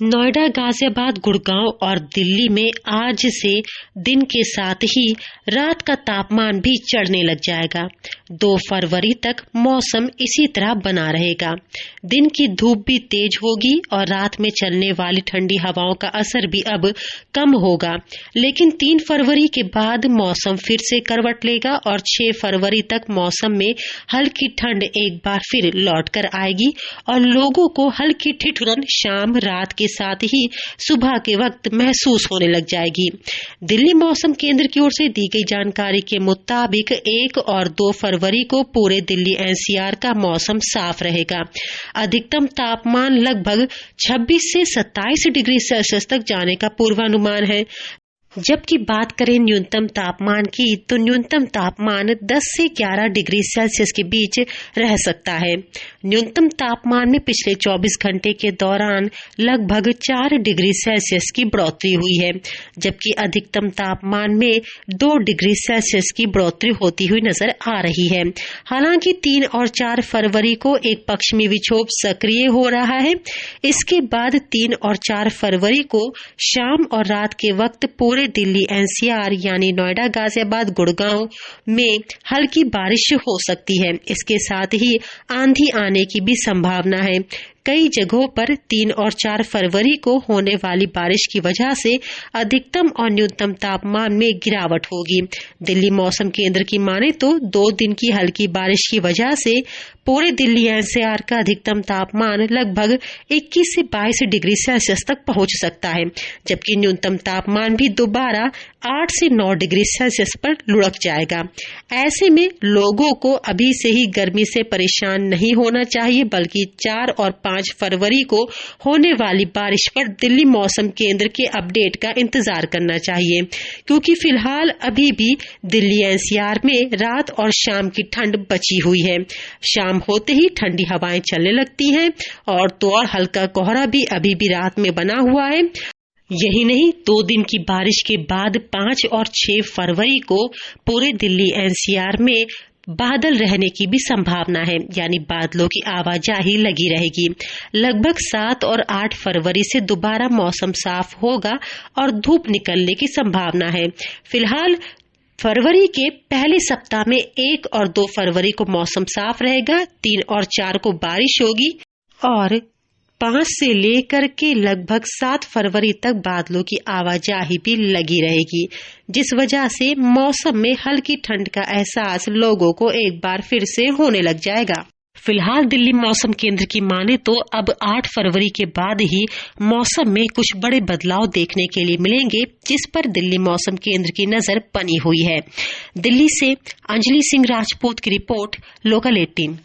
नोएडा, गाजियाबाद, गुड़गांव और दिल्ली में आज से दिन के साथ ही रात का तापमान भी चढ़ने लग जाएगा। 2 फरवरी तक मौसम इसी तरह बना रहेगा। दिन की धूप भी तेज होगी और रात में चलने वाली ठंडी हवाओं का असर भी अब कम होगा। लेकिन 3 फरवरी के बाद मौसम फिर से करवट लेगा और 6 फरवरी तक मौसम में हल्की ठंड एक बार फिर लौट कर आएगी और लोगों को हल्की ठिठुरन शाम रात के साथ ही सुबह के वक्त महसूस होने लग जाएगी। दिल्ली मौसम केंद्र की ओर से दी गई जानकारी के मुताबिक 1 और 2 फरवरी को पूरे दिल्ली एनसीआर का मौसम साफ रहेगा। अधिकतम तापमान लगभग 26 से 27 डिग्री सेल्सियस तक जाने का पूर्वानुमान है। जबकि बात करें न्यूनतम तापमान की, तो न्यूनतम तापमान 10 से 11 डिग्री सेल्सियस के बीच रह सकता है। न्यूनतम तापमान में पिछले 24 घंटे के दौरान लगभग 4 डिग्री सेल्सियस की बढ़ोतरी हुई है, जबकि अधिकतम तापमान में 2 डिग्री सेल्सियस की बढ़ोतरी होती हुई नजर आ रही है। हालांकि 3 और 4 फरवरी को एक पश्चिमी विक्षोभ सक्रिय हो रहा है। इसके बाद 3 और 4 फरवरी को शाम और रात के वक्त पूरे दिल्ली एनसीआर यानी नोएडा, गाजियाबाद, गुड़गांव में हल्की बारिश हो सकती है। इसके साथ ही आंधी आने की भी संभावना है। कई जगहों पर 3 और 4 फरवरी को होने वाली बारिश की वजह से अधिकतम और न्यूनतम तापमान में गिरावट होगी। दिल्ली मौसम केंद्र की माने तो 2 दिन की हल्की बारिश की वजह से पूरे दिल्ली एनसीआर का अधिकतम तापमान लगभग 21 से 22 डिग्री सेल्सियस तक पहुंच सकता है, जबकि न्यूनतम तापमान भी दोबारा 8 से 9 डिग्री सेल्सियस पर लुढ़क जाएगा। ऐसे में लोगों को अभी से ही गर्मी से परेशान नहीं होना चाहिए, बल्कि 4 और 5 फरवरी को होने वाली बारिश पर दिल्ली मौसम केंद्र के अपडेट का इंतजार करना चाहिए, क्योंकि फिलहाल अभी भी दिल्ली एनसीआर में रात और शाम की ठंड बची हुई है। शाम होते ही ठंडी हवाएं चलने लगती हैं और तो और हल्का कोहरा भी अभी भी रात में बना हुआ है। यही नहीं, 2 दिन की बारिश के बाद 5 और 6 फरवरी को पूरे दिल्ली एनसीआर में बादल रहने की भी संभावना है, यानी बादलों की आवाजाही लगी रहेगी। लगभग 7 और 8 फरवरी से दोबारा मौसम साफ होगा और धूप निकलने की संभावना है। फिलहाल फरवरी के पहले सप्ताह में 1 और 2 फरवरी को मौसम साफ रहेगा, 3 और 4 को बारिश होगी और 5 से लेकर के लगभग 7 फरवरी तक बादलों की आवाजाही भी लगी रहेगी, जिस वजह से मौसम में हल्की ठंड का एहसास लोगों को एक बार फिर से होने लग जाएगा। फिलहाल दिल्ली मौसम केंद्र की माने तो अब 8 फरवरी के बाद ही मौसम में कुछ बड़े बदलाव देखने के लिए मिलेंगे, जिस पर दिल्ली मौसम केंद्र की नजर बनी हुई है। दिल्ली से अंजलि सिंह राजपूत की रिपोर्ट, लोकल 18।